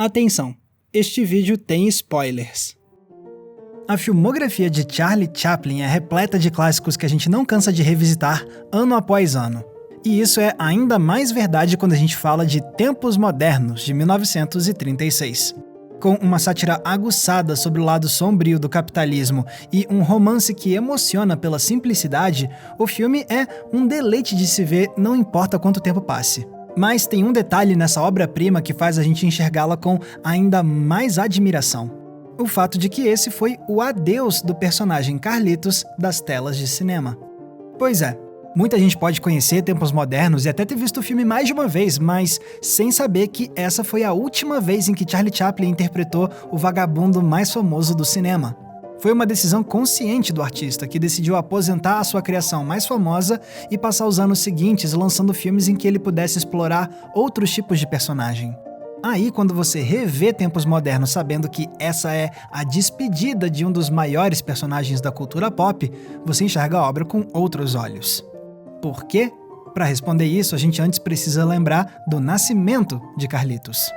Atenção! Este vídeo tem spoilers. A filmografia de Charlie Chaplin é repleta de clássicos que a gente não cansa de revisitar ano após ano. E isso é ainda mais verdade quando a gente fala de Tempos Modernos, de 1936. Com uma sátira aguçada sobre o lado sombrio do capitalismo e um romance que emociona pela simplicidade, o filme é um deleite de se ver, não importa quanto tempo passe. Mas tem um detalhe nessa obra-prima que faz a gente enxergá-la com ainda mais admiração. O fato de que esse foi o adeus do personagem Carlitos das telas de cinema. Pois é, muita gente pode conhecer Tempos Modernos e até ter visto o filme mais de uma vez, mas sem saber que essa foi a última vez em que Charlie Chaplin interpretou o vagabundo mais famoso do cinema. Foi uma decisão consciente do artista, que decidiu aposentar a sua criação mais famosa e passar os anos seguintes lançando filmes em que ele pudesse explorar outros tipos de personagem. Aí, quando você revê Tempos Modernos sabendo que essa é a despedida de um dos maiores personagens da cultura pop, você enxerga a obra com outros olhos. Por quê? Para responder isso, a gente antes precisa lembrar do nascimento de Carlitos.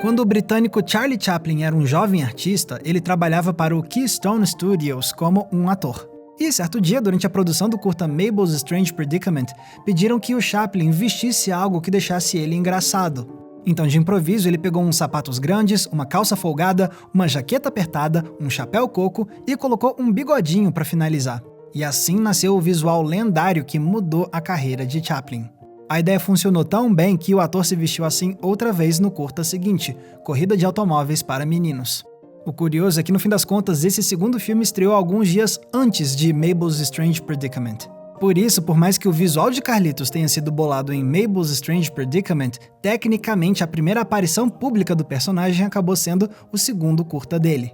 Quando o britânico Charlie Chaplin era um jovem artista, ele trabalhava para o Keystone Studios como um ator. E certo dia, durante a produção do curta Mabel's Strange Predicament, pediram que o Chaplin vestisse algo que deixasse ele engraçado. Então, de improviso, ele pegou uns sapatos grandes, uma calça folgada, uma jaqueta apertada, um chapéu coco e colocou um bigodinho para finalizar. E assim nasceu o visual lendário que mudou a carreira de Chaplin. A ideia funcionou tão bem que o ator se vestiu assim outra vez no curta seguinte, Corrida de Automóveis para Meninos. O curioso é que, no fim das contas, esse segundo filme estreou alguns dias antes de Mabel's Strange Predicament. Por isso, por mais que o visual de Carlitos tenha sido bolado em Mabel's Strange Predicament, tecnicamente a primeira aparição pública do personagem acabou sendo o segundo curta dele.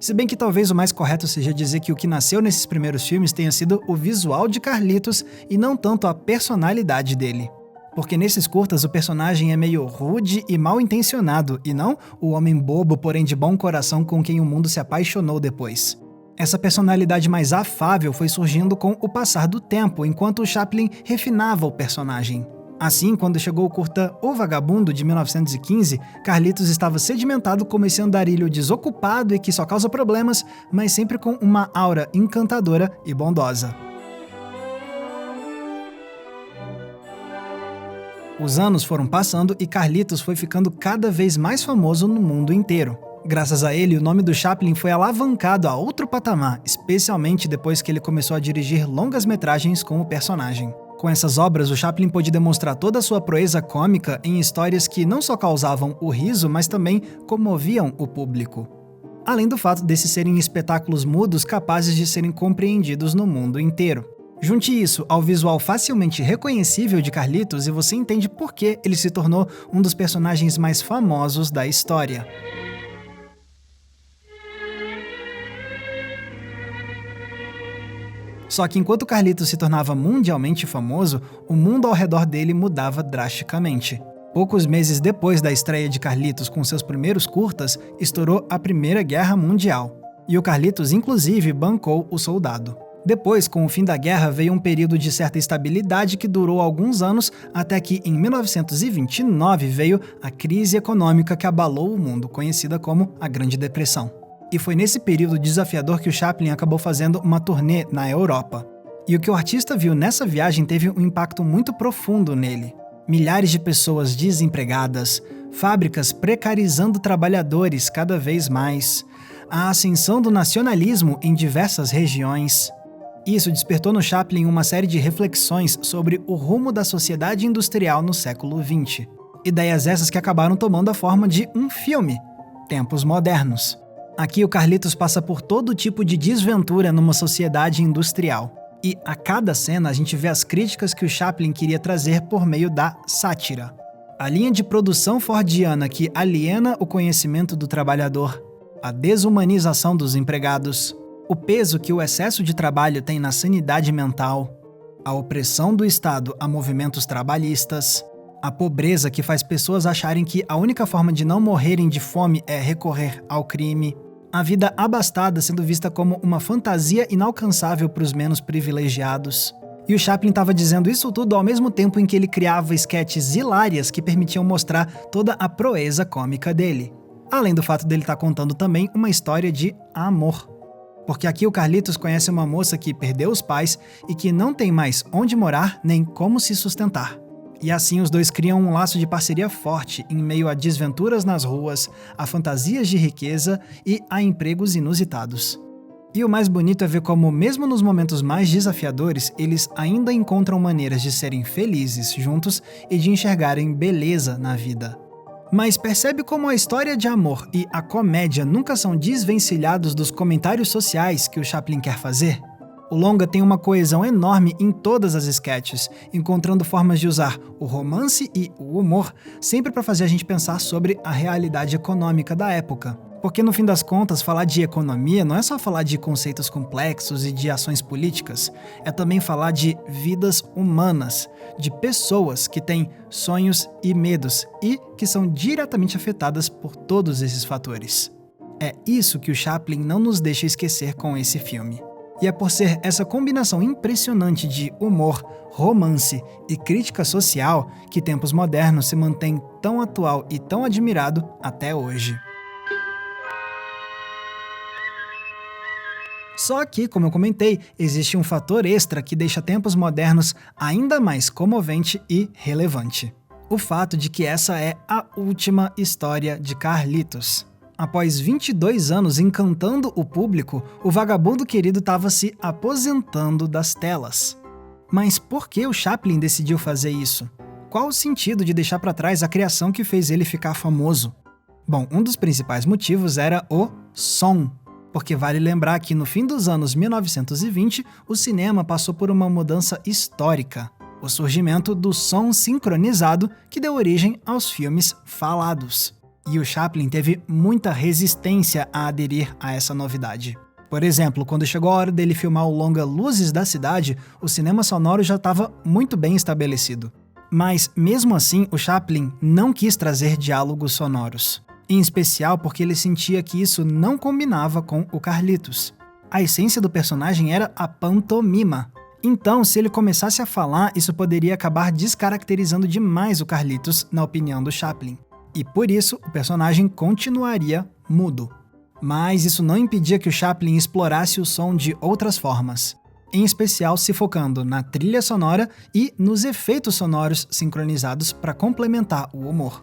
Se bem que talvez o mais correto seja dizer que o que nasceu nesses primeiros filmes tenha sido o visual de Carlitos e não tanto a personalidade dele. Porque nesses curtas o personagem é meio rude e mal intencionado, e não o homem bobo, porém de bom coração com quem o mundo se apaixonou depois. Essa personalidade mais afável foi surgindo com o passar do tempo, enquanto o Chaplin refinava o personagem. Assim, quando chegou o curta O Vagabundo, de 1915, Carlitos estava sedimentado como esse andarilho desocupado e que só causa problemas, mas sempre com uma aura encantadora e bondosa. Os anos foram passando e Carlitos foi ficando cada vez mais famoso no mundo inteiro. Graças a ele, o nome do Chaplin foi alavancado a outro patamar, especialmente depois que ele começou a dirigir longas-metragens com o personagem. Com essas obras, o Chaplin pôde demonstrar toda a sua proeza cômica em histórias que não só causavam o riso, mas também comoviam o público. Além do fato desses serem espetáculos mudos capazes de serem compreendidos no mundo inteiro. Junte isso ao visual facilmente reconhecível de Carlitos e você entende por que ele se tornou um dos personagens mais famosos da história. Só que enquanto Carlitos se tornava mundialmente famoso, o mundo ao redor dele mudava drasticamente. Poucos meses depois da estreia de Carlitos com seus primeiros curtas, estourou a Primeira Guerra Mundial. E o Carlitos, inclusive, bancou o soldado. Depois, com o fim da guerra, veio um período de certa estabilidade que durou alguns anos, até que em 1929 veio a crise econômica que abalou o mundo, conhecida como a Grande Depressão. E foi nesse período desafiador que o Chaplin acabou fazendo uma turnê na Europa. E o que o artista viu nessa viagem teve um impacto muito profundo nele. Milhares de pessoas desempregadas, fábricas precarizando trabalhadores cada vez mais, a ascensão do nacionalismo em diversas regiões. Isso despertou no Chaplin uma série de reflexões sobre o rumo da sociedade industrial no século XX. Ideias essas que acabaram tomando a forma de um filme, Tempos Modernos. Aqui o Carlitos passa por todo tipo de desventura numa sociedade industrial. E a cada cena a gente vê as críticas que o Chaplin queria trazer por meio da sátira. A linha de produção fordiana que aliena o conhecimento do trabalhador, a desumanização dos empregados, o peso que o excesso de trabalho tem na sanidade mental, a opressão do Estado a movimentos trabalhistas, a pobreza que faz pessoas acharem que a única forma de não morrerem de fome é recorrer ao crime, a vida abastada sendo vista como uma fantasia inalcançável para os menos privilegiados, E o Chaplin estava dizendo isso tudo ao mesmo tempo em que ele criava esquetes hilárias que permitiam mostrar toda a proeza cômica dele. Além do fato dele estar contando também uma história de amor. Porque aqui o Carlitos conhece uma moça que perdeu os pais e que não tem mais onde morar nem como se sustentar. E assim os dois criam um laço de parceria forte em meio a desventuras nas ruas, a fantasias de riqueza e a empregos inusitados. E o mais bonito é ver como, mesmo nos momentos mais desafiadores, eles ainda encontram maneiras de serem felizes juntos e de enxergarem beleza na vida. Mas percebe como a história de amor e a comédia nunca são desvencilhados dos comentários sociais que o Chaplin quer fazer? O longa tem uma coesão enorme em todas as sketches, encontrando formas de usar o romance e o humor sempre para fazer a gente pensar sobre a realidade econômica da época. Porque no fim das contas, falar de economia não é só falar de conceitos complexos e de ações políticas, é também falar de vidas humanas, de pessoas que têm sonhos e medos e que são diretamente afetadas por todos esses fatores. É isso que o Chaplin não nos deixa esquecer com esse filme. E é por ser essa combinação impressionante de humor, romance e crítica social que Tempos Modernos se mantém tão atual e tão admirado até hoje. Só que, como eu comentei, existe um fator extra que deixa Tempos Modernos ainda mais comovente e relevante. O fato de que essa é a última história de Carlitos. Após 22 anos encantando o público, o vagabundo querido estava se aposentando das telas. Mas por que o Chaplin decidiu fazer isso? Qual o sentido de deixar para trás a criação que fez ele ficar famoso? Bom, um dos principais motivos era o som. Porque vale lembrar que no fim dos anos 1920, o cinema passou por uma mudança histórica, o surgimento do som sincronizado que deu origem aos filmes falados. E o Chaplin teve muita resistência a aderir a essa novidade. Por exemplo, quando chegou a hora dele filmar o longa Luzes da Cidade, o cinema sonoro já estava muito bem estabelecido. Mas, mesmo assim, o Chaplin não quis trazer diálogos sonoros. Em especial porque ele sentia que isso não combinava com o Carlitos. A essência do personagem era a pantomima. Então, se ele começasse a falar, isso poderia acabar descaracterizando demais o Carlitos, na opinião do Chaplin. E por isso, o personagem continuaria mudo. Mas isso não impedia que o Chaplin explorasse o som de outras formas. Em especial se focando na trilha sonora e nos efeitos sonoros sincronizados para complementar o humor.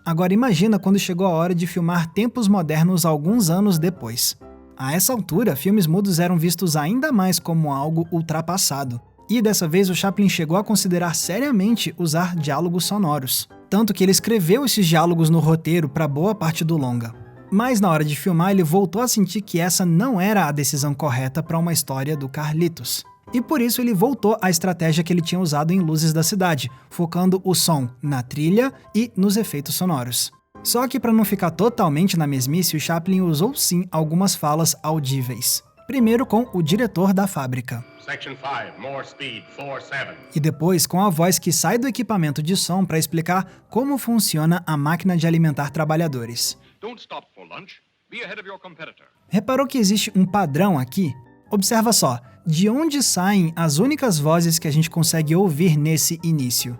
Agora imagina quando chegou a hora de filmar Tempos Modernos alguns anos depois. A essa altura, filmes mudos eram vistos ainda mais como algo ultrapassado. E dessa vez o Chaplin chegou a considerar seriamente usar diálogos sonoros. Tanto que ele escreveu esses diálogos no roteiro para boa parte do longa. Mas na hora de filmar ele voltou a sentir que essa não era a decisão correta para uma história do Carlitos. E por isso ele voltou à estratégia que ele tinha usado em Luzes da Cidade, focando o som na trilha e nos efeitos sonoros. Só que para não ficar totalmente na mesmice, o Chaplin usou sim algumas falas audíveis. Primeiro com o diretor da fábrica. Section 5, more speed, 47. E depois com a voz que sai do equipamento de som para explicar como funciona a máquina de alimentar trabalhadores. Don't stop for lunch. Be ahead of your competitor. Reparou que existe um padrão aqui? Observa só, de onde saem as únicas vozes que a gente consegue ouvir nesse início?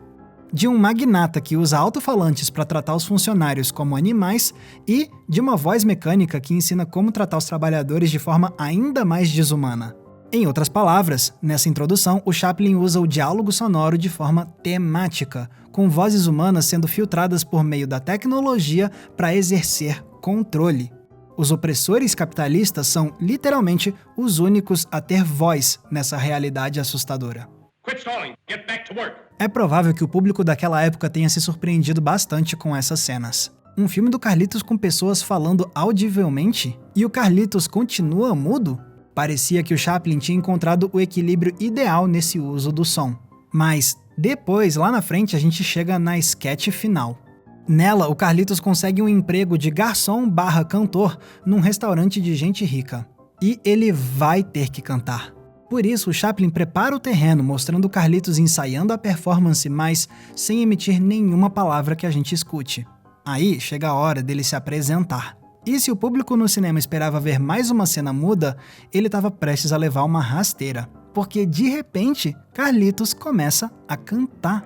De um magnata que usa alto-falantes para tratar os funcionários como animais e de uma voz mecânica que ensina como tratar os trabalhadores de forma ainda mais desumana. Em outras palavras, nessa introdução, o Chaplin usa o diálogo sonoro de forma temática, com vozes humanas sendo filtradas por meio da tecnologia para exercer controle. Os opressores capitalistas são, literalmente, os únicos a ter voz nessa realidade assustadora. Quit stalling. Get back to work. É provável que o público daquela época tenha se surpreendido bastante com essas cenas. Um filme do Carlitos com pessoas falando audivelmente? E o Carlitos continua mudo? Parecia que o Chaplin tinha encontrado o equilíbrio ideal nesse uso do som. Mas depois, lá na frente, a gente chega na sketch final. Nela, o Carlitos consegue um emprego de garçom/cantor num restaurante de gente rica. E ele vai ter que cantar. Por isso, o Chaplin prepara o terreno, mostrando o Carlitos ensaiando a performance, mas sem emitir nenhuma palavra que a gente escute. Aí chega a hora dele se apresentar. E se o público no cinema esperava ver mais uma cena muda, ele estava prestes a levar uma rasteira. Porque, de repente, Carlitos começa a cantar.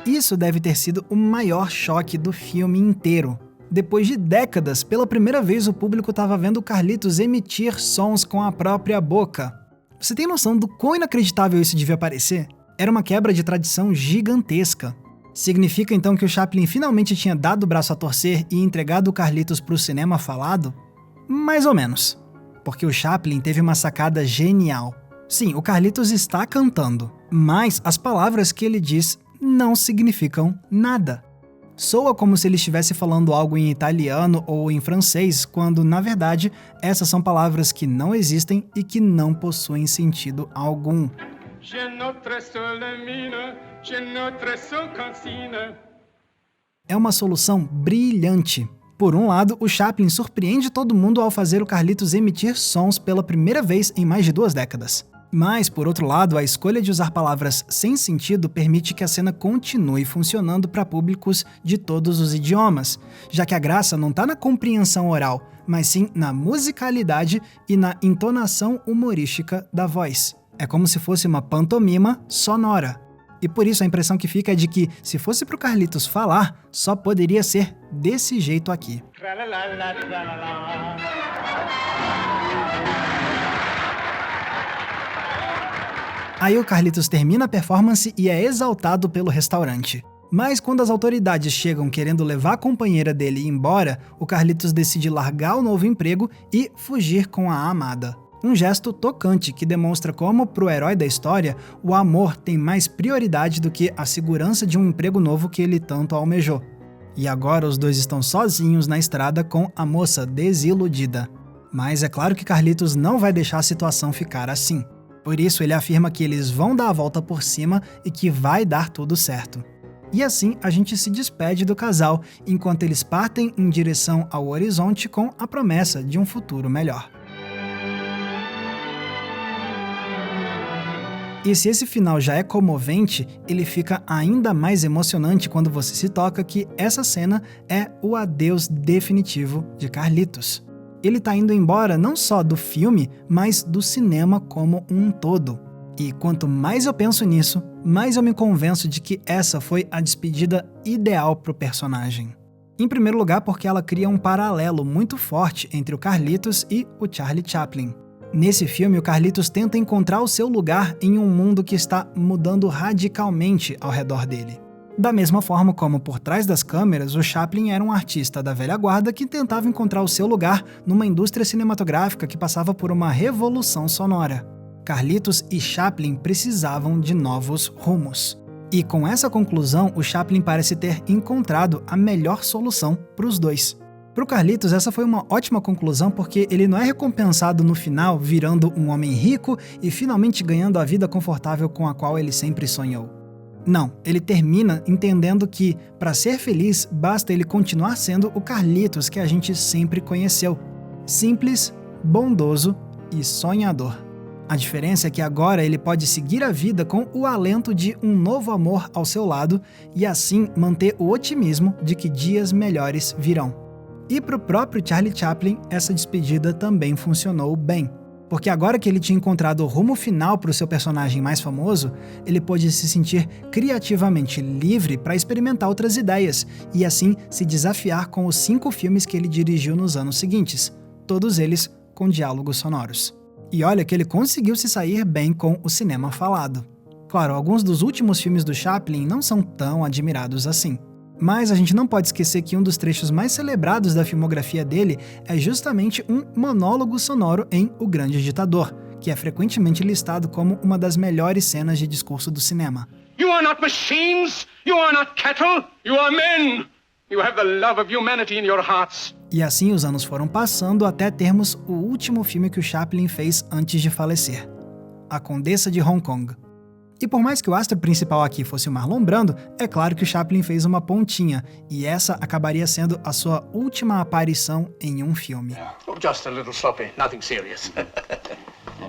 Isso deve ter sido o maior choque do filme inteiro. Depois de décadas, pela primeira vez o público estava vendo Carlitos emitir sons com a própria boca. Você tem noção do quão inacreditável isso devia parecer? Era uma quebra de tradição gigantesca. Significa então que o Chaplin finalmente tinha dado o braço a torcer e entregado o Carlitos para o cinema falado? Mais ou menos. Porque o Chaplin teve uma sacada genial. Sim, o Carlitos está cantando, mas as palavras que ele diz não significam nada. Soa como se ele estivesse falando algo em italiano ou em francês, quando, na verdade, essas são palavras que não existem e que não possuem sentido algum. É uma solução brilhante. Por um lado, o Chaplin surpreende todo mundo ao fazer o Carlitos emitir sons pela primeira vez em mais de 2 décadas. Mas, por outro lado, a escolha de usar palavras sem sentido permite que a cena continue funcionando para públicos de todos os idiomas, já que a graça não está na compreensão oral, mas sim na musicalidade e na entonação humorística da voz. É como se fosse uma pantomima sonora. E por isso a impressão que fica é de que, se fosse pro Carlitos falar, só poderia ser desse jeito aqui. Aí o Carlitos termina a performance e é exaltado pelo restaurante. Mas quando as autoridades chegam querendo levar a companheira dele embora, o Carlitos decide largar o novo emprego e fugir com a amada. Um gesto tocante que demonstra como, pro herói da história, o amor tem mais prioridade do que a segurança de um emprego novo que ele tanto almejou. E agora os dois estão sozinhos na estrada com a moça desiludida. Mas é claro que Carlitos não vai deixar a situação ficar assim. Por isso ele afirma que eles vão dar a volta por cima e que vai dar tudo certo. E assim a gente se despede do casal, enquanto eles partem em direção ao horizonte com a promessa de um futuro melhor. E se esse final já é comovente, ele fica ainda mais emocionante quando você se toca que essa cena é o adeus definitivo de Carlitos. Ele tá indo embora não só do filme, mas do cinema como um todo. E quanto mais eu penso nisso, mais eu me convenço de que essa foi a despedida ideal pro personagem. Em primeiro lugar, porque ela cria um paralelo muito forte entre o Carlitos e o Charlie Chaplin. Nesse filme, o Carlitos tenta encontrar o seu lugar em um mundo que está mudando radicalmente ao redor dele. Da mesma forma como por trás das câmeras, o Chaplin era um artista da velha guarda que tentava encontrar o seu lugar numa indústria cinematográfica que passava por uma revolução sonora. Carlitos e Chaplin precisavam de novos rumos. E com essa conclusão, o Chaplin parece ter encontrado a melhor solução para os dois. Para o Carlitos, essa foi uma ótima conclusão porque ele não é recompensado no final virando um homem rico e finalmente ganhando a vida confortável com a qual ele sempre sonhou. Não, ele termina entendendo que, para ser feliz, basta ele continuar sendo o Carlitos que a gente sempre conheceu. Simples, bondoso e sonhador. A diferença é que agora ele pode seguir a vida com o alento de um novo amor ao seu lado e assim manter o otimismo de que dias melhores virão. E para o próprio Charlie Chaplin, essa despedida também funcionou bem. Porque agora que ele tinha encontrado o rumo final para o seu personagem mais famoso, ele pôde se sentir criativamente livre para experimentar outras ideias e assim se desafiar com os 5 filmes que ele dirigiu nos anos seguintes, todos eles com diálogos sonoros. E olha que ele conseguiu se sair bem com o cinema falado. Claro, alguns dos últimos filmes do Chaplin não são tão admirados assim. Mas a gente não pode esquecer que um dos trechos mais celebrados da filmografia dele é justamente um monólogo sonoro em O Grande Ditador, que é frequentemente listado como uma das melhores cenas de discurso do cinema. You are not machines! You are not cattle! You are men! You have the love of humanity in your hearts! E assim os anos foram passando até termos o último filme que o Chaplin fez antes de falecer, A Condessa de Hong Kong. E por mais que o astro principal aqui fosse o Marlon Brando, é claro que o Chaplin fez uma pontinha, e essa acabaria sendo a sua última aparição em um filme. Oh, just a little sloppy, nothing serious.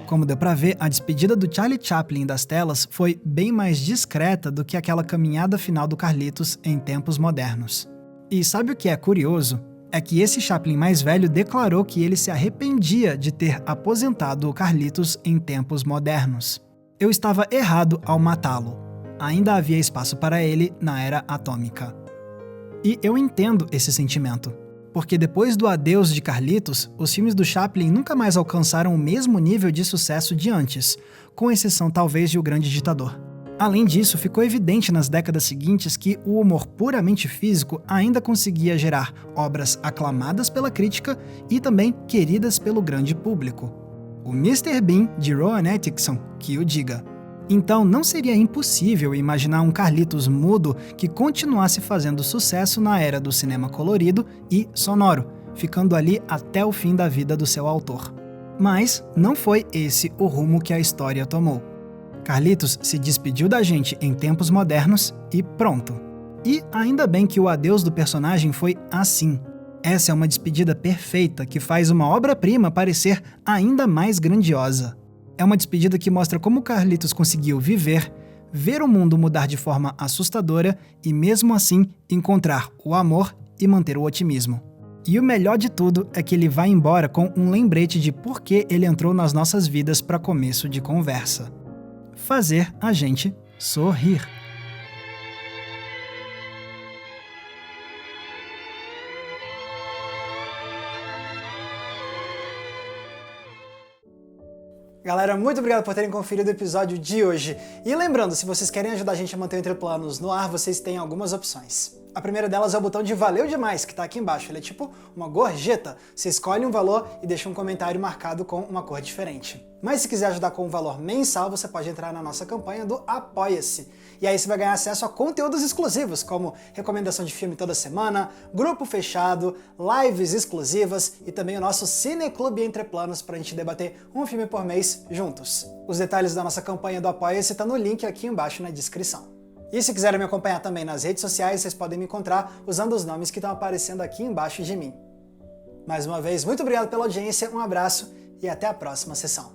Como deu pra ver, a despedida do Charlie Chaplin das telas foi bem mais discreta do que aquela caminhada final do Carlitos em tempos modernos. E sabe o que é curioso? É que esse Chaplin mais velho declarou que ele se arrependia de ter aposentado o Carlitos em tempos modernos. Eu estava errado ao matá-lo. Ainda havia espaço para ele na era atômica. E eu entendo esse sentimento, porque depois do adeus de Carlitos, os filmes do Chaplin nunca mais alcançaram o mesmo nível de sucesso de antes, com exceção talvez de O Grande Ditador. Além disso, ficou evidente nas décadas seguintes que o humor puramente físico ainda conseguia gerar obras aclamadas pela crítica e também queridas pelo grande público. O Mr. Bean, de Rowan Atkinson, que o diga. Então não seria impossível imaginar um Carlitos mudo que continuasse fazendo sucesso na era do cinema colorido e sonoro, ficando ali até o fim da vida do seu autor. Mas não foi esse o rumo que a história tomou. Carlitos se despediu da gente em tempos modernos e pronto. E ainda bem que o adeus do personagem foi assim. Essa é uma despedida perfeita que faz uma obra-prima parecer ainda mais grandiosa. É uma despedida que mostra como Carlitos conseguiu viver, ver o mundo mudar de forma assustadora e mesmo assim encontrar o amor e manter o otimismo. E o melhor de tudo é que ele vai embora com um lembrete de por que ele entrou nas nossas vidas para começo de conversa. Fazer a gente sorrir. Galera, muito obrigado por terem conferido o episódio de hoje. E lembrando, se vocês querem ajudar a gente a manter o Entre Planos no ar, vocês têm algumas opções. A primeira delas é o botão de Valeu Demais, que está aqui embaixo. Ele é tipo uma gorjeta. Você escolhe um valor e deixa um comentário marcado com uma cor diferente. Mas se quiser ajudar com um valor mensal, você pode entrar na nossa campanha do Apoia-se. E aí você vai ganhar acesso a conteúdos exclusivos, como recomendação de filme toda semana, grupo fechado, lives exclusivas e também o nosso Cineclube Entre Planos para a gente debater um filme por mês juntos. Os detalhes da nossa campanha do Apoia-se estão no link aqui embaixo na descrição. E se quiserem me acompanhar também nas redes sociais, vocês podem me encontrar usando os nomes que estão aparecendo aqui embaixo de mim. Mais uma vez, muito obrigado pela audiência, um abraço e até a próxima sessão.